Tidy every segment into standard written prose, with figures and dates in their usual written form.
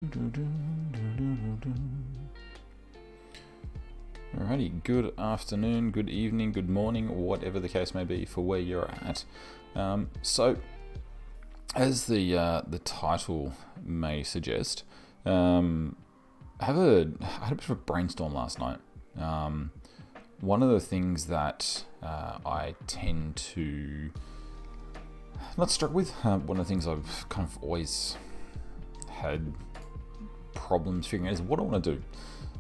Alrighty, good afternoon, good evening, good morning, or whatever the case may be for where you're at. So, as the title may suggest, I had a bit of a brainstorm last night. One of the things that I tend to not struggle with, one of the things I've kind of always had problems figuring out is what I want to do,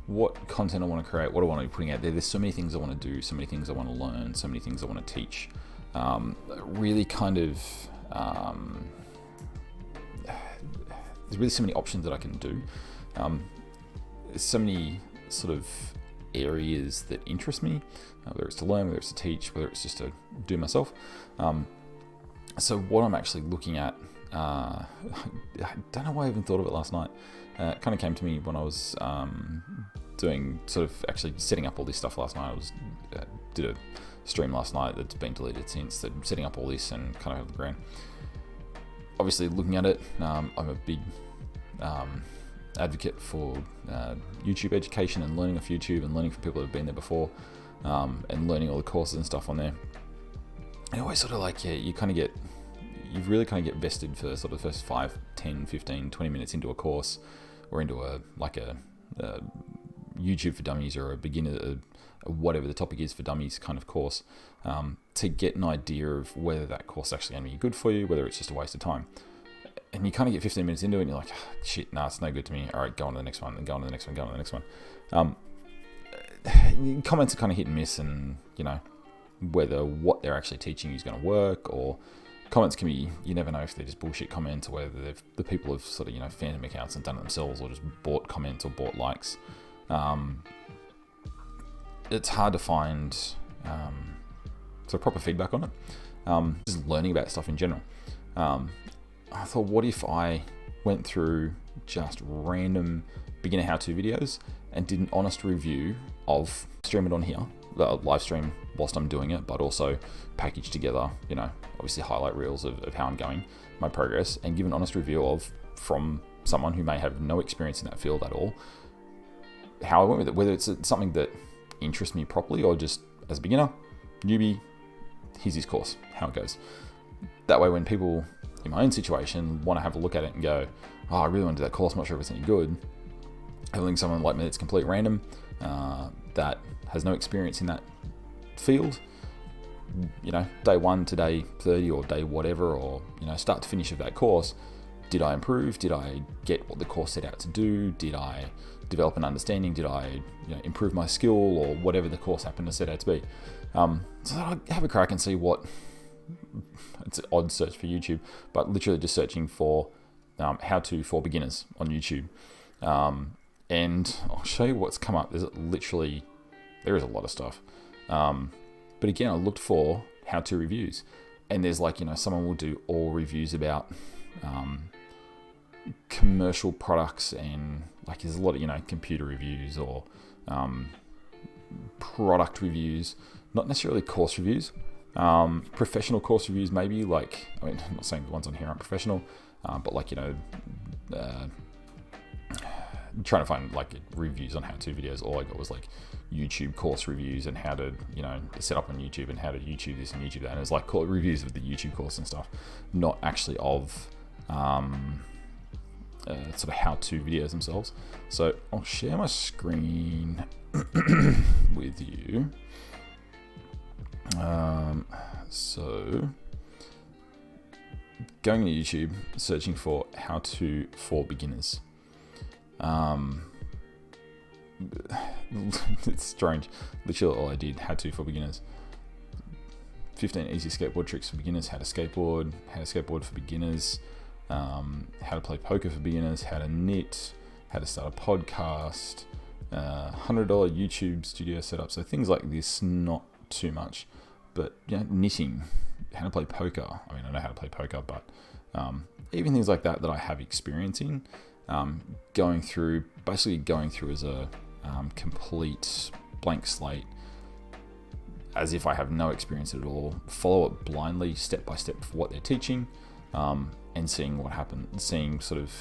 what content I want to create, what I want to be putting out there. There's so many things I want to do, so many things I want to learn, so many things I want to teach. Really kind of, there's really so many options that I can do. There's so many sort of areas that interest me, whether it's to learn, whether it's to teach, whether it's just to do myself. So what I'm actually looking at, I don't know why I even thought of it last night. It kind of came to me when I was doing sort of actually setting up all this stuff last night. I did a stream last night that's been deleted since, that setting up all this and kind of have the ground. Obviously looking at it, I'm a big advocate for YouTube education and learning off YouTube and learning from people that have been there before, and learning all the courses and stuff on there. And always sort of like, you really kind of get vested for sort of the first 5, 10, 15, 20 minutes into a course or into a YouTube for Dummies or a beginner, whatever the topic is for Dummies kind of course, to get an idea of whether that course is actually going to be good for you, whether it's just a waste of time. And you kind of get 15 minutes into it and you're like, shit, nah, it's no good to me. All right, go on to the next one, and go on to the next one, go on to the next one. Comments are kind of hit and miss, and whether what they're actually teaching you is going to work, or comments can be, you never know if they're just bullshit comments or whether the people have sort of, phantom accounts and done it themselves, or just bought comments or bought likes. It's hard to find sort of proper feedback on it. Just learning about stuff in general. I thought, what if I went through just random beginner how-to videos and did an honest review of, stream it on here, the live stream whilst I'm doing it, but also package together, obviously highlight reels of how I'm going, my progress, and give an honest review of, from someone who may have no experience in that field at all, how I went with it, whether it's something that interests me properly or just as a beginner, newbie, here's his course, how it goes. That way when people in my own situation want to have a look at it and go, oh, I really want to do that course, I'm not sure if it's any good, having someone like me that's complete random, that has no experience in that field, day 1 to day 30 or day whatever, or start to finish of that course, did I improve? Did I get what the course set out to do? Did I develop an understanding? Did I improve my skill, or whatever the course happened to set out to be? So I'll have a crack and see what, it's an odd search for YouTube, but literally just searching for how to for beginners on YouTube. And I'll show you what's come up. There is a lot of stuff. But again, I looked for how-to reviews, and there's someone will do all reviews about commercial products, and there's a lot of computer reviews or product reviews, not necessarily course reviews. Professional course reviews maybe, I'm not saying the ones on here aren't professional, but trying to find reviews on how-to videos, all I got was YouTube course reviews and how to set up on YouTube and how to YouTube this and YouTube that, and it's reviews of the YouTube course and stuff, not actually of sort of how-to videos themselves. So I'll share my screen with you. So going to YouTube, searching for how-to for beginners. It's strange. Literally all I did, how to for beginners. 15 easy skateboard tricks for beginners, how to skateboard for beginners, how to play poker for beginners, how to knit, how to start a podcast, $100 YouTube studio setup. So things like this, not too much, but knitting, how to play poker. I mean, I know how to play poker, but even things like that I have experience in. Going through as a complete blank slate, as if I have no experience at all, follow it blindly, step by step for what they're teaching, and seeing what happens, seeing sort of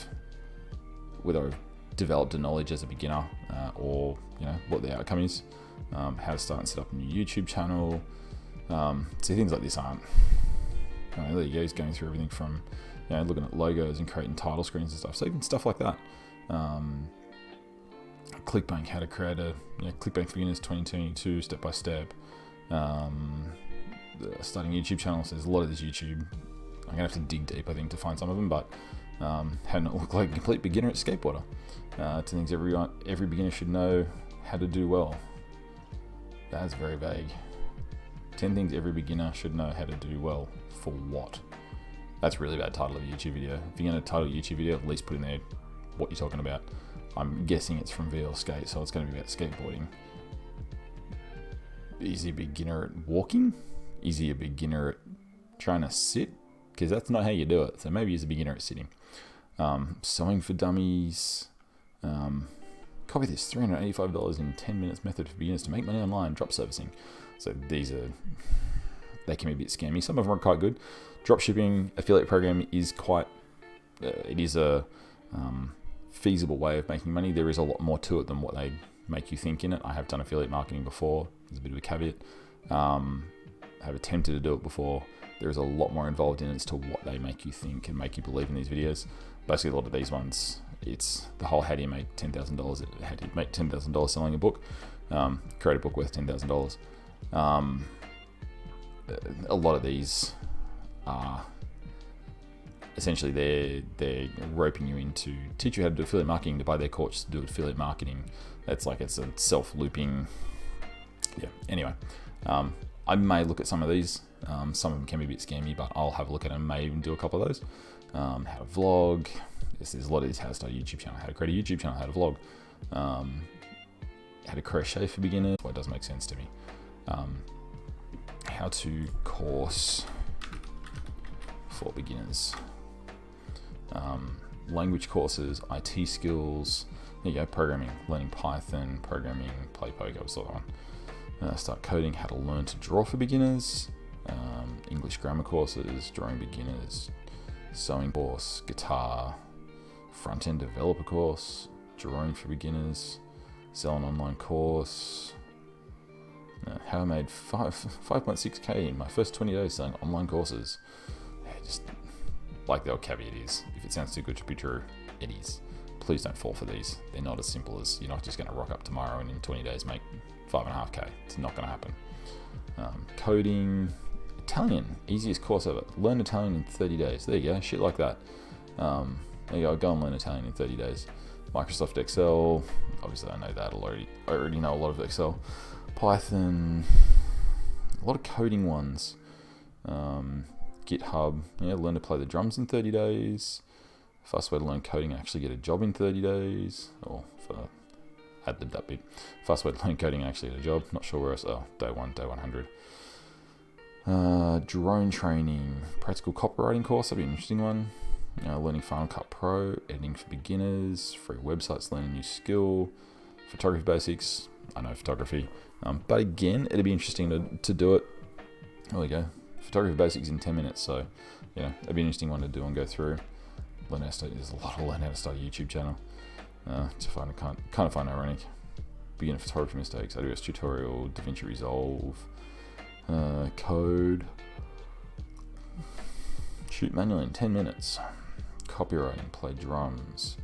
whether I've developed a knowledge as a beginner or what the outcome is, how to start and set up a new YouTube channel. So things like this aren't. There you go. He's going through everything from looking at logos and creating title screens and stuff. So even stuff like that. ClickBank, how to create a ClickBank for beginners 2022 step by step. Starting a YouTube channel. So there's a lot of this YouTube. I'm gonna have to dig deep, I think, to find some of them. But how to not look like a complete beginner at skateboarder. To things every beginner should know how to do well. That's very vague. 10 things every beginner should know how to do well. For what? That's really bad title of a YouTube video. If you're going to title a YouTube video, at least put in there what you're talking about. I'm guessing it's from VL Skate, so it's going to be about skateboarding. Is he a beginner at walking? Is he a beginner at trying to sit? Because that's not how you do it. So maybe he's a beginner at sitting. Sewing for dummies. Copy this, $385 in 10 minutes method for beginners to make money online, drop servicing. So they can be a bit scammy. Some of them are quite good. Dropshipping affiliate program is it is a feasible way of making money. There is a lot more to it than what they make you think in it. I have done affiliate marketing before. There's a bit of a caveat. I have attempted to do it before. There is a lot more involved in it as to what they make you think and make you believe in these videos. Basically, a lot of these ones, it's the whole how do you make $10,000? How do you make $10,000 selling a book? Create a book worth $10,000. A lot of these are essentially they're roping you in to teach you how to do affiliate marketing, to buy their course to do affiliate marketing. It's a self-looping. Yeah. Anyway, I may look at some of these. Some of them can be a bit scammy, but I'll have a look at them. May even do a couple of those. How to vlog. There's a lot of these. How to start a YouTube channel. How to create a YouTube channel. How to vlog. How to crochet for beginners. Well, it does make sense to me. How to course for beginners. Language courses, IT skills. There you go. Programming, learning Python, programming, play poker, sort of one. Start coding. How to learn to draw for beginners. English grammar courses, drawing beginners, sewing course, guitar, front-end developer course, drawing for beginners, sell an online course. How I made 5.6k in my first 20 days selling online courses. Just like the old caveat is, if it sounds too good to be true, it is. Please don't fall for these. They're not as simple as you're not just going to rock up tomorrow and in 20 days make 5.5k. It's not going to happen. Coding, Italian, easiest course ever. Learn Italian in 30 days. There you go, shit like that. There you go and learn Italian in 30 days. Microsoft Excel, obviously I know that already. I already know a lot of Excel. Python, a lot of coding ones. GitHub, learn to play the drums in 30 days. Fast way to learn coding, actually get a job in 30 days. Or add that bit. Fast way to learn coding, actually get a job. Not sure where else. Day 100. Drone training, practical copywriting course, that'd be an interesting one. Learning Final Cut Pro, editing for beginners, free websites, learn a new skill, photography basics. I know photography, but again, it'd be interesting to do it. There we go, photography basics in 10 minutes. So, it'd be an interesting one to do and go through. Learn how to start. There's a lot of learn how to start a YouTube channel. Kind of find ironic. Beginner photography mistakes, AWS tutorial, DaVinci Resolve, code, shoot manually in 10 minutes. Copywriting, play drums.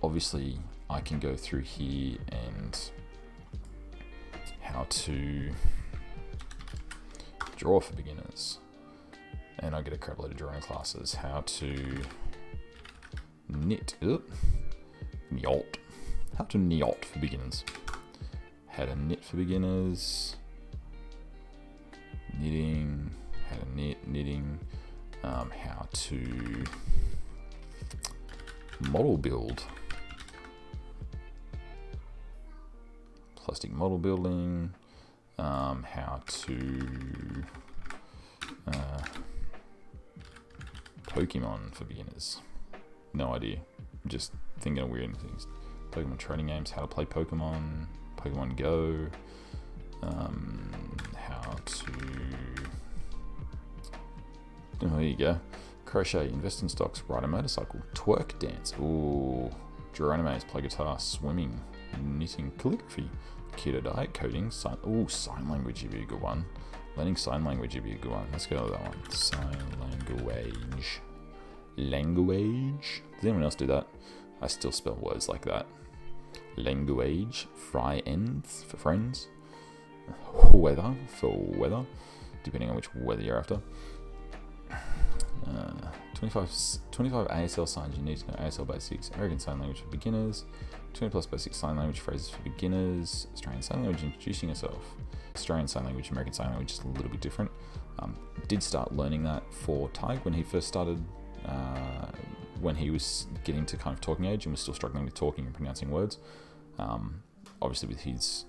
Obviously, I can go through here and how to draw for beginners, and I get a crap load of drawing classes. How to knit, nyot. How to nyot for beginners. How to knit for beginners. Knitting. How to knitting. How to model build. Plastic model building. How to Pokemon for beginners. No idea. I'm just thinking of weird things. Pokemon trading games. How to play Pokemon. Pokemon Go. How to... Oh, there you go. Crochet, invest in stocks, ride a motorcycle, twerk dance. Ooh, draw animes, play guitar, swimming, knitting, calligraphy, keto diet, coding, sign language would be a good one. Learning sign language would be a good one. Let's go with that one. Sign language. Language. Does anyone else do that? I still spell words like that. Language. Fry ends for friends. Weather for weather, depending on which weather you're after. 25 ASL signs you need to know. ASL basics, American Sign Language for beginners, 20 plus basic sign language phrases for beginners, Australian Sign Language, introducing yourself. Australian Sign Language, American Sign Language is a little bit different. Did start learning that for Tig when he first started, when he was getting to kind of talking age and was still struggling with talking and pronouncing words. Obviously with his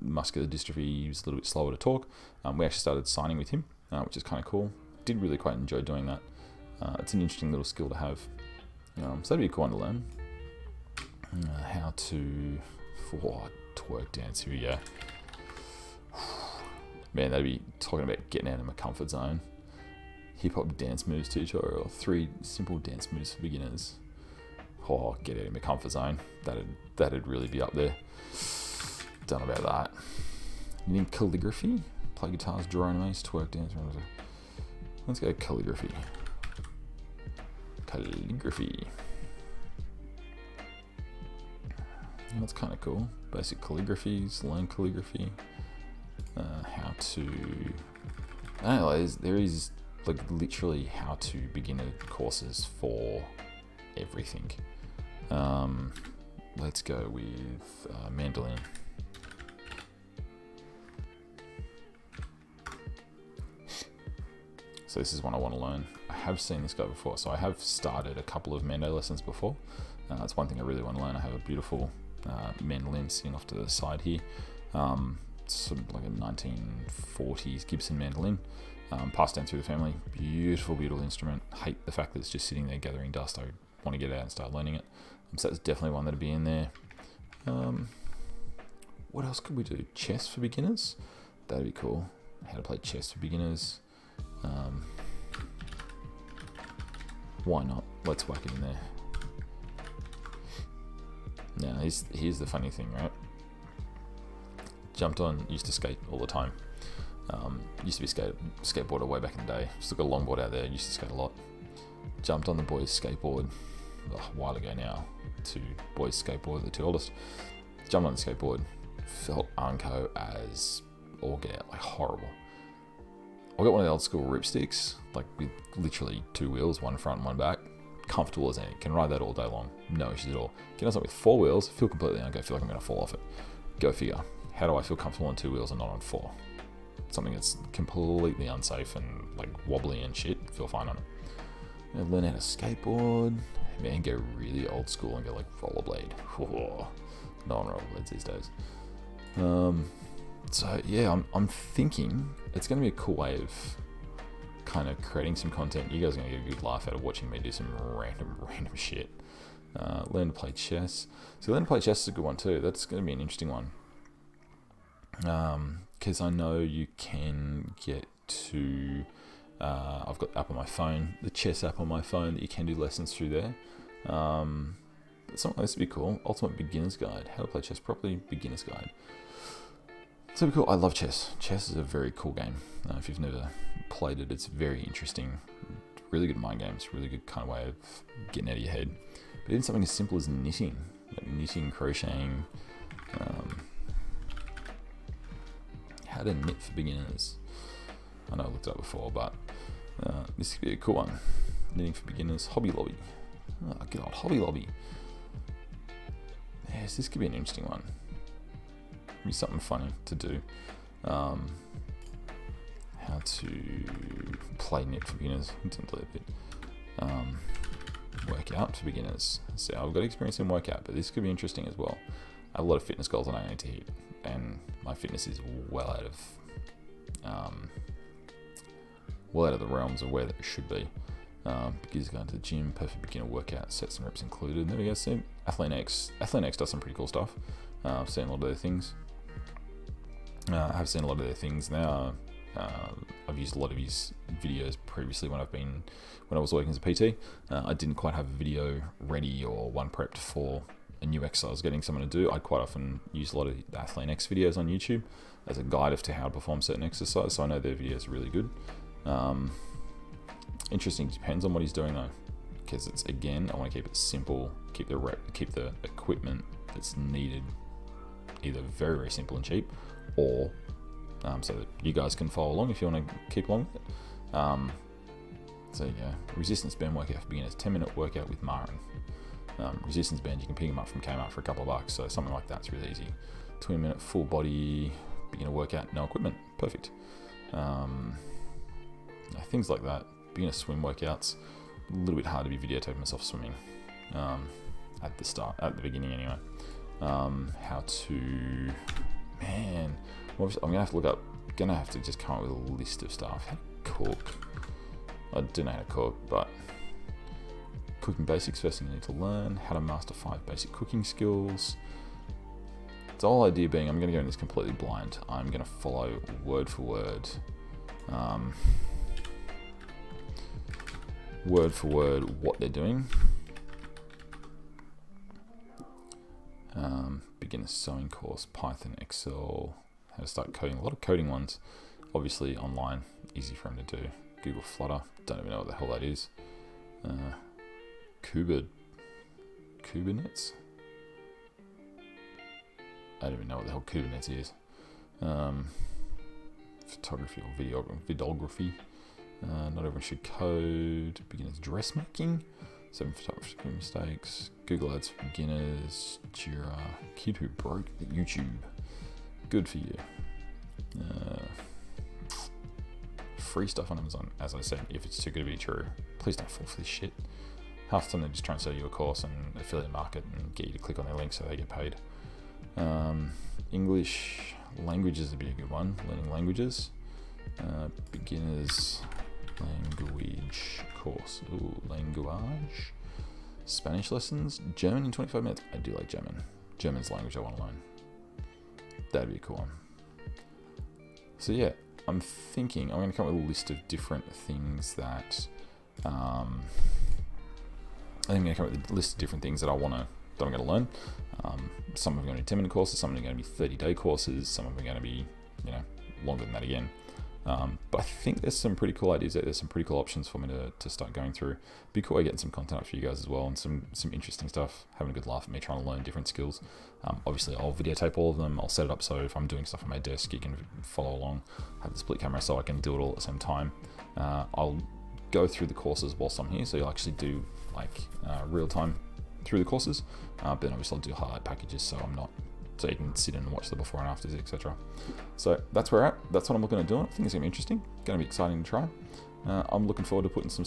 muscular dystrophy, he was a little bit slower to talk. We actually started signing with him, which is kind of cool. Did really quite enjoy doing that. It's an interesting little skill to have. So that'd be a cool one to learn. How to twerk dance, here we go. Man, that'd be talking about getting out of my comfort zone. Hip hop dance moves tutorial, 3 simple dance moves for beginners. Get out of my comfort zone. That'd really be up there. Done about that. You need calligraphy, play guitars, draw animes, twerk dance. Let's go calligraphy. Calligraphy. That's kind of cool. Basic calligraphies, learn calligraphy. How to... I don't know, there is like literally how to beginner courses for everything. Let's go with mandolin. So this is one I want to learn. I have seen this guy before, so I have started a couple of mando lessons before. That's one thing I really want to learn. I have a beautiful mandolin sitting off to the side here. Sort of like a 1940s Gibson mandolin, passed down through the family. Beautiful, beautiful instrument. Hate the fact that it's just sitting there gathering dust. I want to get out and start learning it. So that's definitely one that'd be in there. What else could we do? Chess for beginners? That'd be cool. How to play chess for beginners. Why not? Let's whack it in there. Now, here's the funny thing, right? Used to skate all the time. Used to be a skateboarder way back in the day. Still got a longboard out there, used to skate a lot. Jumped on the boys' skateboard a while ago now. 2 boys' skateboard, the 2 oldest. Jumped on the skateboard, felt unco as all get out, like horrible. I got one of the old school ripsticks, like with literally 2 wheels, 1 front and 1 back. Comfortable as any. Can ride that all day long. No issues at all. Get on something with 4 wheels, feel completely unco, feel like I'm going to fall off it. Go figure. How do I feel comfortable on 2 wheels and not on 4? Something that's completely unsafe and like wobbly and shit. Feel fine on it. And learn how to skateboard. Man, go really old school and go like rollerblade. Whoa. No one rollerblades these days. So yeah, I'm thinking it's going to be a cool way of kind of creating some content. You guys are going to get a good laugh out of watching me do some random shit. Learn to play chess. So learn to play chess is a good one too. That's going to be an interesting one. Because I know you can get to... I've got the app on my phone, the chess app on my phone, that you can do lessons through there. Something like this would be cool. Ultimate Beginner's Guide. How to play chess properly. Beginner's Guide. So it'd be cool. I love chess. Chess is a very cool game. If you've never played it, it's very interesting. Really good mind games. Really good kind of way of getting out of your head. But even something as simple as knitting. Like knitting, crocheting. How to knit for beginners. I know I looked it up before, but this could be a cool one. Knitting for beginners. Hobby Lobby. Oh, good old Hobby Lobby. Yes, this could be an interesting one. Be something funny to do. How to play knit for beginners. Didn't do that bit. Workout for beginners. So I've got experience in workout, but this could be interesting as well. I have a lot of fitness goals that I need to hit, and my fitness is well out of the realms of where it should be. Beginners going to the gym, perfect beginner workout, sets and reps included. There we go. See, Athlete X does some pretty cool stuff. I've seen a lot of their things. I have seen a lot of their things now. I've used a lot of his videos previously when I was working as a PT. I didn't quite have a video ready or one prepped for a new exercise I was getting someone to do. I'd quite often use a lot of the Athlete X videos on YouTube as a guide as to how to perform certain exercises, so I know their videos are really good. Interesting, depends on what he's doing though, because it's, again, I want to keep it simple, keep the equipment that's needed either very, very simple and cheap, or so that you guys can follow along if you want to keep along with it. So yeah, resistance band workout for beginners, 10-minute workout with Marin. Resistance bands, you can pick them up from Kmart for a couple of bucks, so something like that's really easy. 20-minute full body beginner workout, no equipment, perfect. Things like that. Beginner swim workouts, a little bit hard to be videotaping myself swimming at the beginning anyway. How to, man, obviously I'm gonna have to just come up with a list of stuff. How to cook, I don't know how to cook, but cooking basics, first thing you need to learn. How to master 5 basic cooking skills. The whole idea being, I'm going to go in this completely blind. I'm going to follow word for word what they're doing. Beginner sewing course, Python, Excel, how to start coding. A lot of coding ones, obviously online, easy for them to do. Google Flutter, don't even know what the hell that is. Kubernetes? I don't even know what the hell Kubernetes is. Photography or videography. Not everyone should code. Beginners dressmaking. 7 photography mistakes. Google Ads for beginners. Jira. Kid who broke the YouTube. Good for you. Free stuff on Amazon, as I said, if it's too good to be true. Please don't fall for this shit. Half the time they just try and sell you a course and affiliate market and get you to click on their link so they get paid. English languages would be a good one. Learning languages. Beginners language course. Ooh, language. Spanish lessons. German in 25 minutes. I do like German. German's the language I want to learn. That'd be a cool one. So yeah, I'm thinking I'm going to come up with a list of different things that I think I'm going to come up with a list of different things that I'm going to learn. Some of them are going to be 10-minute courses, some of them are going to be 30-day courses, some of them are going to be, longer than that again. But I think there's some pretty cool ideas there. There's some pretty cool options for me to start going through. Be cool getting some content up for you guys as well, and some interesting stuff, having a good laugh at me trying to learn different skills. Obviously, I'll videotape all of them. I'll set it up so if I'm doing stuff on my desk, you can follow along. Have the split camera so I can do it all at the same time. I'll go through the courses whilst I'm here, so you'll actually do real time through the courses, but then obviously I'll do highlight packages so you can sit in and watch the before and afters, etc. So that's where we're at. That's what I'm looking at doing. I think it's going to be interesting, going to be exciting to try. I'm looking forward to putting some